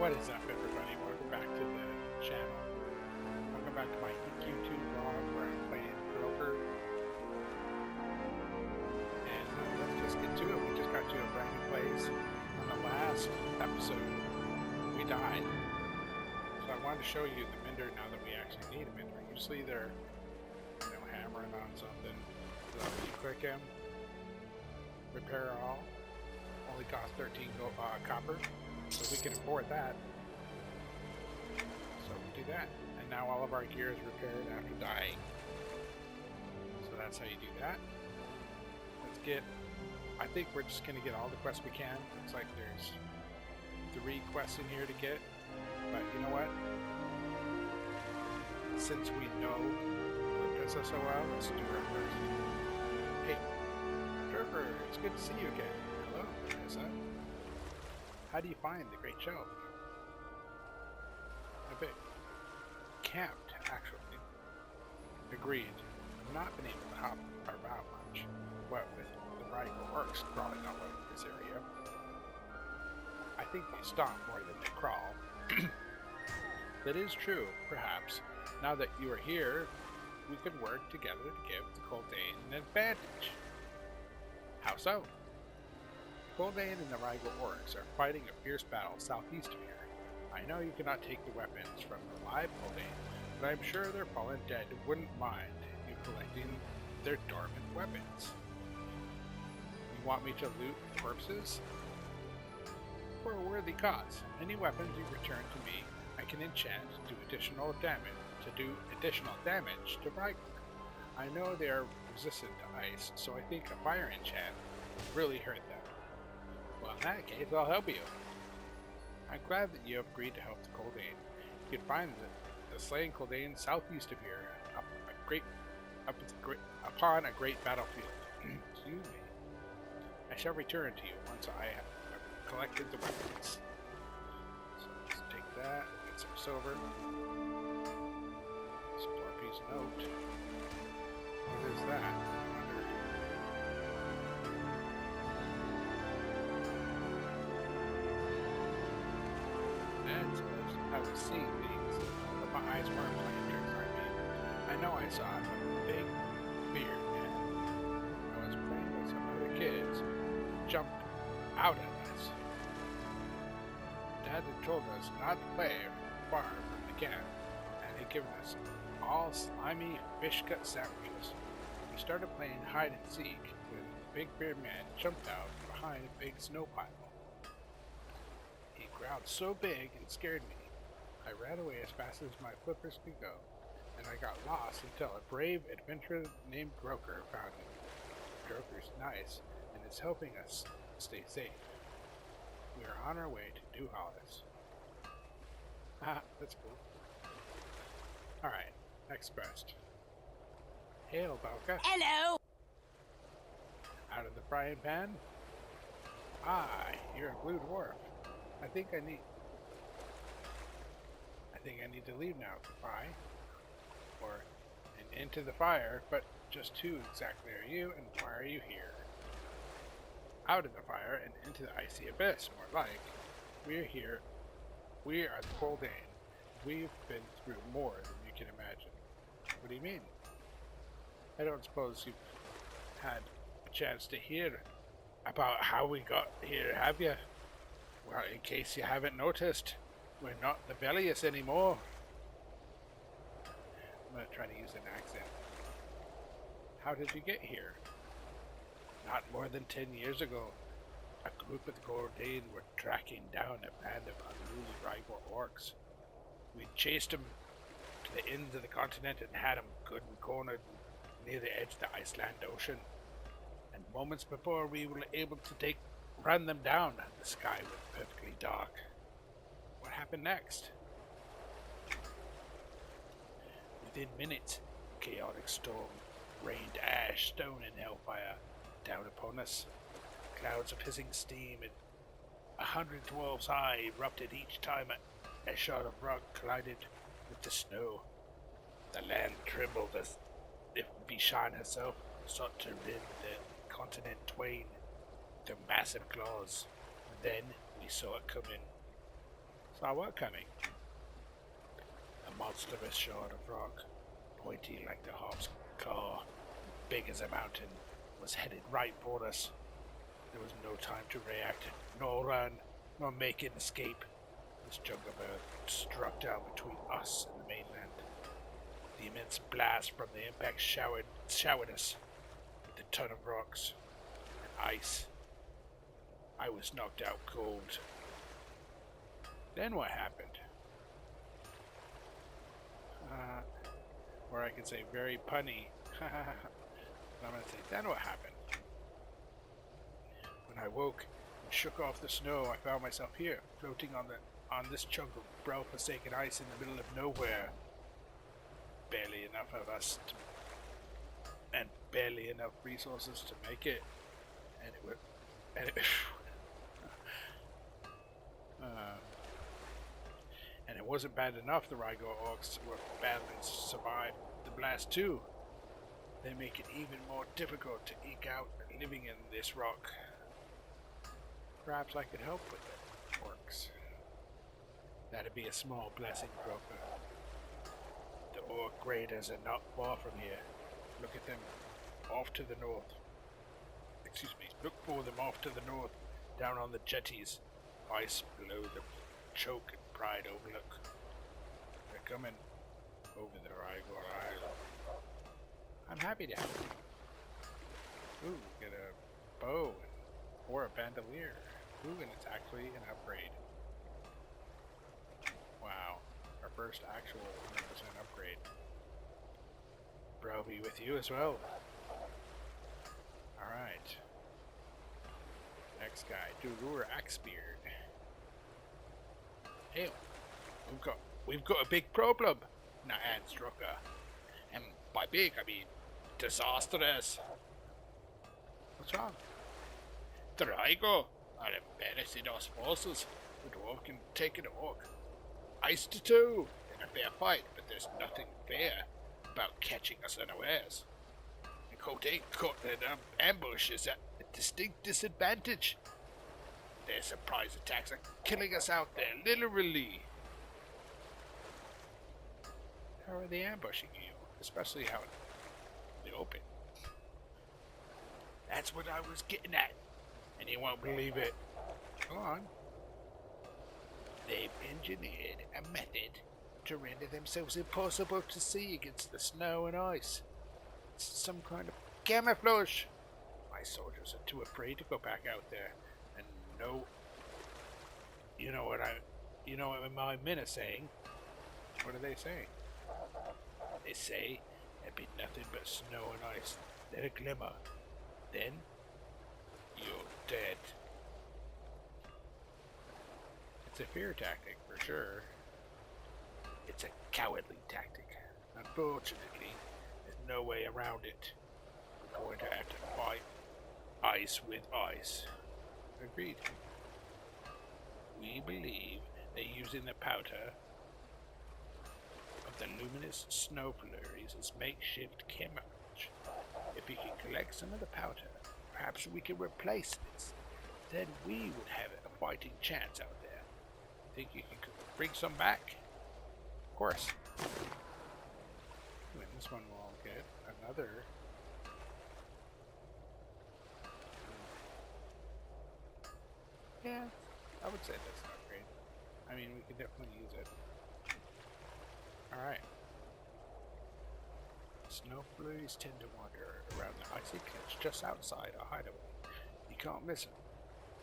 What is up, everybody? Welcome back to the channel. Welcome back to my YouTube vlog where I'm playing Broker. And let's just get to it. We just got to a brand new place. On the last episode, we died. So I wanted to show you the mender now that we actually need a mender. Usually they're, hammering on something. So you click him, repair all. Only costs 13 copper. So we can afford that. So we do that. And now all of our gear is repaired after dying. So that's how you do that. Let's get... I think we're just going to get all the quests we can. Looks like there's 3 quests in here to get. But you know what? Since we know Vanessa so well, let's do her first. Hey, Trevor, it's good to see you again. Hello, Vanessa. How do you find the Great Shelf? A bit camped, actually. Agreed. I've not been able to hop about much. What with the rival orcs crawling all over this area. I think they stomp more than they crawl. That is true, perhaps. Now that you are here, we could work together to give the Coldane an advantage. How so? Coldane and the rival orcs are fighting a fierce battle southeast of here. I know you cannot take the weapons from the live Coldane, but I'm sure their fallen dead wouldn't mind you collecting their dormant weapons. You want me to loot corpses? For a worthy cause. Any weapons you return to me, I can enchant to do additional damage to Brightwood. I know they are resistant to ice, so I think a fire enchant will really hurt them. Well, in that case, I'll help you. I'm glad that you have agreed to help the Coldane. You can find the slain Coldane southeast of here, upon a great battlefield. Excuse me. I shall return to you once I have collected the weapons. So let's take that, get some silver. Explore a piece of note. What is that? I was seeing things, but my eyes weren't playing tricks on me. I know I saw a big beard man. I was playing with some other kids who jumped out at us. Dad had told us not to play far from the camp, and had given us all slimy fish cut sandwiches. We started playing hide and seek when the big beard man jumped out behind a big snow pile. He growled so big and scared me. I ran away as fast as my flippers could go, and I got lost until a brave adventurer named Broker found me. Broker's nice and is helping us stay safe. We are on our way to New Hollis. Ah, that's cool. Alright, next quest. Hail, Balka. Hello! Out of the frying pan? Ah, you're a blue dwarf. I think I need to leave now. Goodbye. Or into the fire, but just who exactly are you and why are you here? Out of the fire and into the icy abyss, more like. We're here. We are the Coldane. We've been through more than you can imagine. What do you mean? I don't suppose you've had a chance to hear about how we got here, have you? Well, in case you haven't noticed, we're not the Velius anymore. I'm going to try to use an accent. How did you get here? Not more than 10 years ago, a group of the Coldane were tracking down a band of unruly rival orcs. We chased them to the ends of the continent and had them good and cornered near the edge of the Iceland Ocean. And moments before we were able to run them down, the sky was perfectly dark. What happened next? Within minutes, chaotic storm rained ash, stone, and hellfire down upon us. Clouds of hissing steam at 100 dwarves high erupted each time a shard of rock collided with the snow. The land trembled as if Bishan herself sought to rend the continent twain with her massive claws. Then we saw it coming. Saw what coming? A monstrous shard of rock, pointy like the harp's claw, big as a mountain, was headed right for us. There was no time to react, nor run, nor make an escape. This chunk of earth struck down between us and the mainland. The immense blast from the impact showered us with a ton of rocks and ice. I was knocked out cold. Then what happened? Or I could say very punny. I'm going to say, then what happened? When I woke and shook off the snow, I found myself here, floating on this chunk of brow-forsaken ice in the middle of nowhere. Barely enough of us and barely enough resources to make it. And it wasn't bad enough the Rygo orcs were badly survived the blast too. They make it even more difficult to eke out living in this rock. Perhaps I could help with it, orcs. That'd be a small blessing, Broker. The orc graders are not far from here. Look at them, off to the north. Excuse me, look for them off to the north, down on the jetties, ice below the choke and Pride overlook. They're coming over the Rygo Isle. I'm happy to help. Ooh, get a bow or a bandolier. Ooh, and it's actually an upgrade. Wow, our first actual 100% upgrade. Bro, be with you as well. Alright. Next guy, Dulur Axebeard. Hey, we've got a big problem. Nah, and Strucker. And by big, I mean disastrous. What's wrong? The Rygo are embarrassing us forces. The dwarf can take an orc. Ice to two in a fair fight, but there's nothing fair about catching us unawares. And caught in ambush is at a distinct disadvantage. Their surprise attacks are killing us out there, literally. How are they ambushing you? Especially out in the open. That's what I was getting at. And you won't believe it. Go on. They've engineered a method to render themselves impossible to see against the snow and ice. It's some kind of camouflage. My soldiers are too afraid to go back out there. And no, you know what my men are saying. What are they saying? They say there'd be nothing but snow and ice, then a glimmer, then you're dead. It's a fear tactic for sure. It's a cowardly tactic. Unfortunately, there's no way around it. We're going to have to fight ice with ice. Agreed. We believe that using the powder of the luminous snow flurries is makeshift camouflage. If we can collect some of the powder, perhaps we can replace this. Then we would have a fighting chance out there. Think you can bring some back? Of course. And this one will get another. Yeah, I would say that's an upgrade. I mean, we could definitely use it. Alright. Snow flurries tend to wander around the icy cliffs just outside our hideaway. You can't miss them.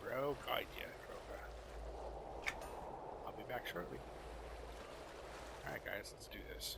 Bro, guide you, Kroger. I'll be back shortly. Alright guys, let's do this.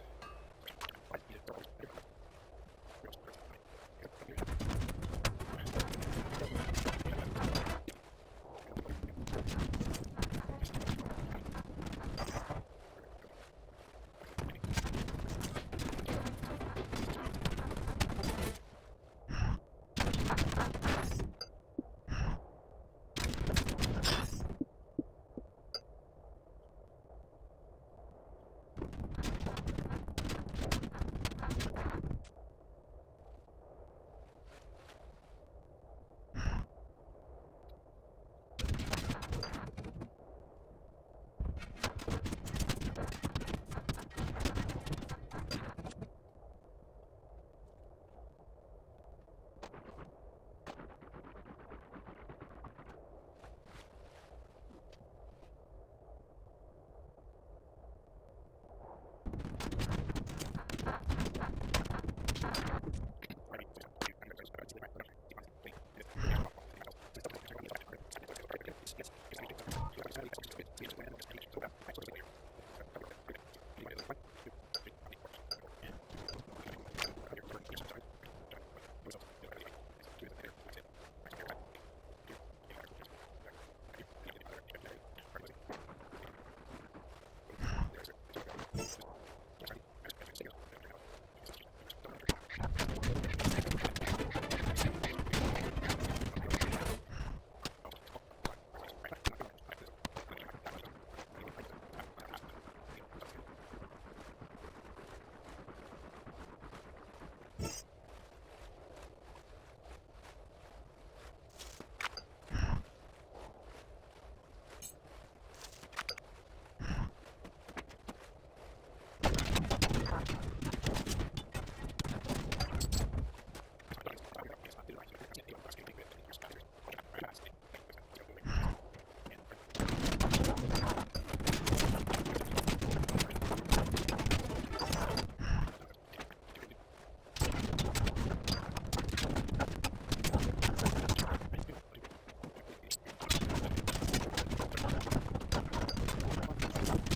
Alright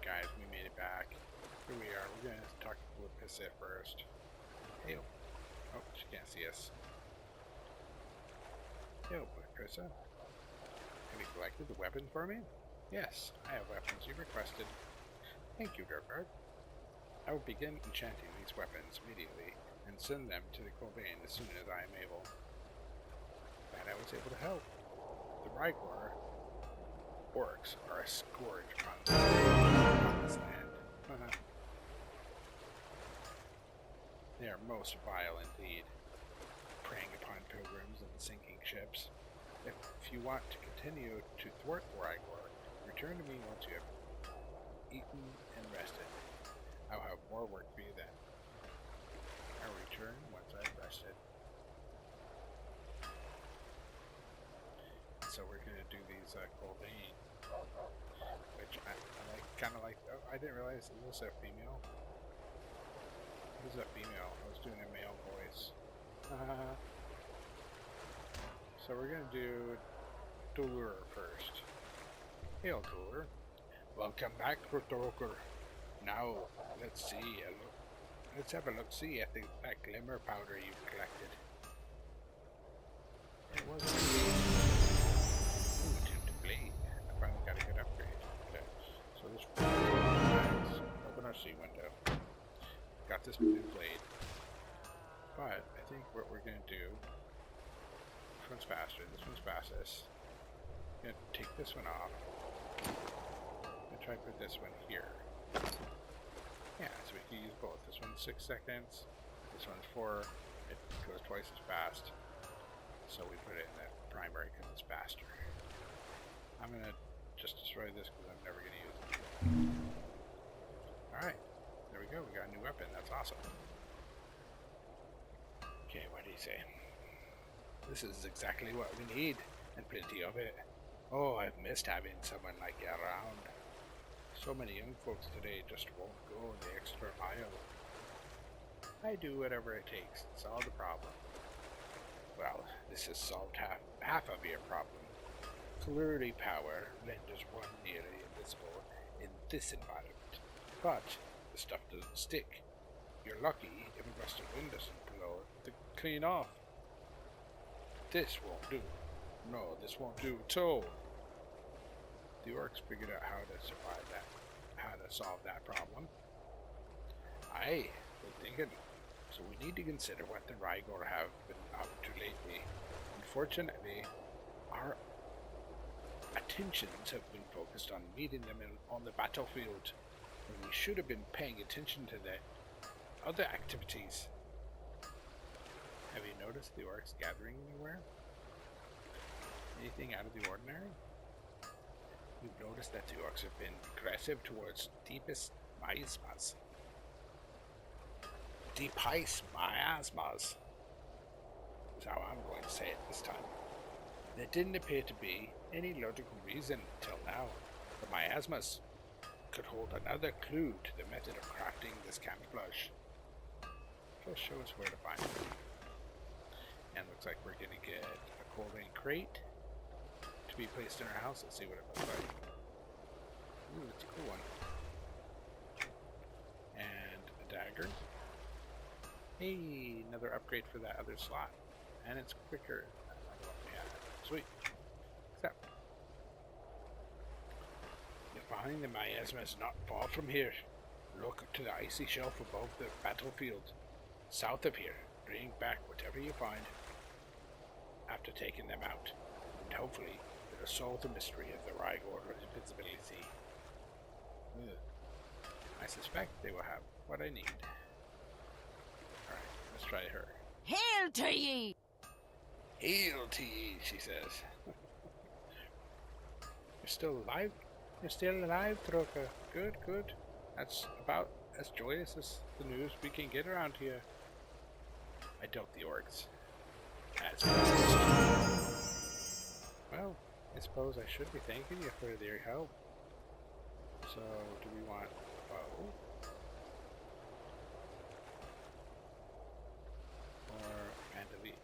guys, we made it back. Here we are. We're gonna talk to Lucas first. Hey, oh, she can't see us. Hey, Lucas. Have you collected the weapon for me? Yes, I have weapons you requested. Thank you, Dirkard. I will begin enchanting these weapons immediately and send them to the Colbane as soon as I am able. Glad I was able to help. The Rygor orcs are a scourge on this land. They are most vile indeed, preying upon pilgrims and sinking ships. If you want to continue to thwart the Rygor, return to me once you have eaten and rested. I'll have more work for you then. I'll return once I've rested. So we're going to do these Colbane, which I like, kind of like. Oh, I didn't realize it was a female. This is a female. I was doing a male voice. So we're going to do Dolur first. Hail, Dolur. Welcome back, Rotorker. Now, let's see. Let's have a look-see at that glimmer powder you've collected. It wasn't to blade. I finally got a good upgrade. Okay, so this open our sea window. Got this new blade. But I think what we're gonna do. This one's faster. This one's fastest. I'm gonna take this one off. And try to put this one here. Yeah, so we can use both. This one's 6 seconds. This one's 4. It goes twice as fast. So we put it in the primary because it's faster. I'm gonna just destroy this because I'm never gonna use it. Alright, there we go. We got a new weapon. That's awesome. Okay, what do you say? This is exactly what we need, and plenty of it. Oh, I've missed having someone like you around. So many young folks today just won't go the extra mile. I do whatever it takes to solve the problem. Well, this has solved half of your problem. Clearly power renders one nearly invisible in this environment. But the stuff doesn't stick. You're lucky if a gust of wind doesn't blow it to clean off. This won't do. No, this won't do at all. The orcs figured out how to survive that, how to solve that problem. Aye, good thinking. So we need to consider what the Rygor have been up to lately. Unfortunately, our attentions have been focused on meeting them on the battlefield, when we should have been paying attention to the other activities. Have you noticed the orcs gathering anywhere? Anything out of the ordinary? You've noticed that the orcs have been aggressive towards deepest miasmas. Deepest miasmas is how I'm going to say it this time. There didn't appear to be any logical reason till now. The miasmas could hold another clue to the method of crafting this camouflage. Just show us where to find it. And looks like we're gonna get a Colbane crate to be placed in our house. Let's see what it looks like. Ooh, it's a cool one. And a dagger. Hey, another upgrade for that other slot. And it's quicker than the one we had. Sweet. Except, you'll find the miasmas not far from here. Look to the icy shelf above the battlefield. South of here. Bring back whatever you find after taking them out. And hopefully, it'll solve the mystery of the Rygor invisibility. I suspect they will have what I need. Alright, let's try her. Hail to ye! Hail to ye, she says. You're still alive? You're still alive, Troka. Good, good. That's about as joyous as the news we can get around here. I doubt the orcs. As well, suppose I should be thanking you for your help. So, do we want a bow? Or a bandolier?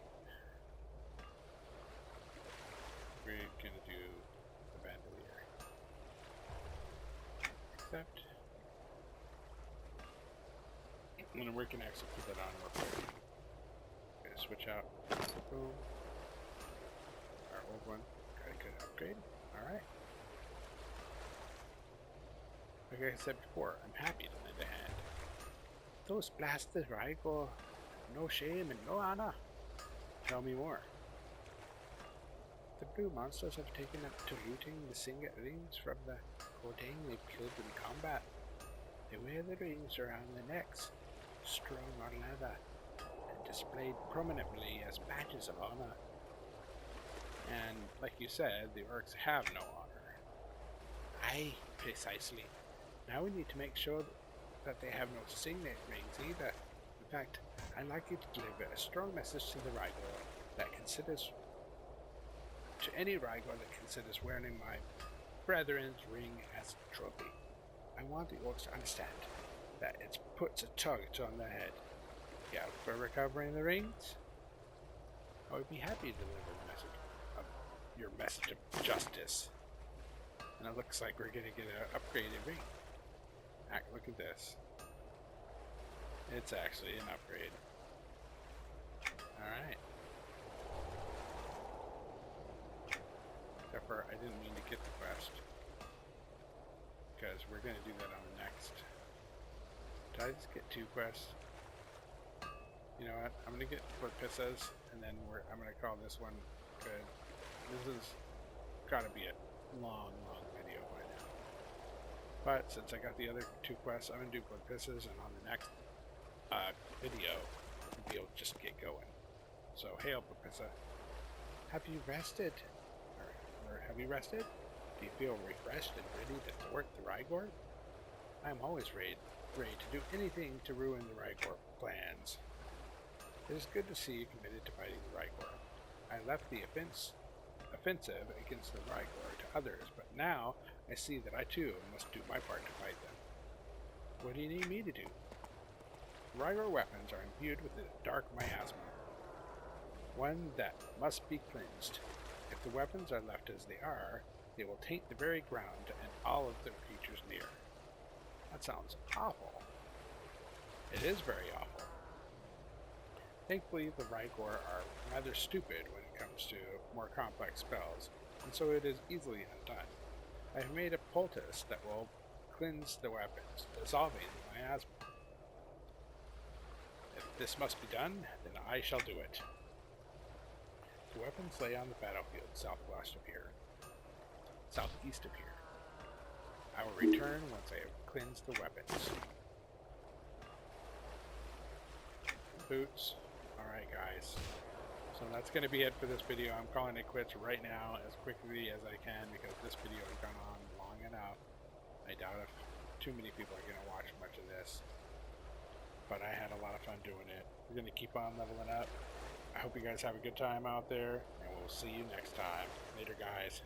We're gonna do the bandolier. Except, and then we can actually put that on real quick. Gonna switch out. Boom. Our old one. Got a good upgrade. Alright. Like I said before, I'm happy to lend a hand. Those blasted Raigor have no shame and no honor. Tell me more. The blue monsters have taken up to looting the signet rings from the Cordain they've killed in combat. They wear the rings around their necks, strung on leather, and displayed prominently as badges of honor. And, like you said, the orcs have no honor. Aye, precisely. Now we need to make sure that they have no signet rings either. In fact, I'd like you to deliver a strong message to the Raigor that considers... to any Raigor that considers wearing my brethren's ring as a trophy. I want the orcs to understand that it puts a target on their head. Yeah, for recovering the rings? I would be happy to deliver the message of your message of justice. And it looks like we're gonna get an upgraded ring. Look at this. It's actually an upgrade. Alright. Except for I didn't mean to get the quest. Because we're gonna do that on the next. Did I just get 2 quests? You know what? I'm gonna get what Piss says, and then I'm gonna call this one good. This has gotta be a long video by now. But since I got the other 2 quests, I'm gonna do what Pisses, and on the next video, we'll be able to just get going. So, hail, Pissa. Have you rested? Or have you rested? Do you feel refreshed and ready to thwart the Raigor? I am always ready to do anything to ruin the Raigor plans. It is good to see you committed to fighting the Raigor. I left the offensive against the Raigor to others, but now I see that I too must do my part to fight them. What do you need me to do? Raigor weapons are imbued with a dark miasma, one that must be cleansed. If the weapons are left as they are, they will taint the very ground and all of the creatures near. That sounds awful. It is very awful. Thankfully, the Raigor are rather stupid when it comes to more complex spells, and so it is easily undone. I have made a poultice that will cleanse the weapons, dissolving the miasma. If this must be done, then I shall do it. The weapons lay on the battlefield southwest of here. Southeast of here. I will return once I have cleansed the weapons. Boots. Alright guys. So that's going to be it for this video. I'm calling it quits right now as quickly as I can because this video has gone on long enough. I doubt if too many people are going to watch much of this. But I had a lot of fun doing it. We're going to keep on leveling up. I hope you guys have a good time out there, and we'll see you next time. Later, guys.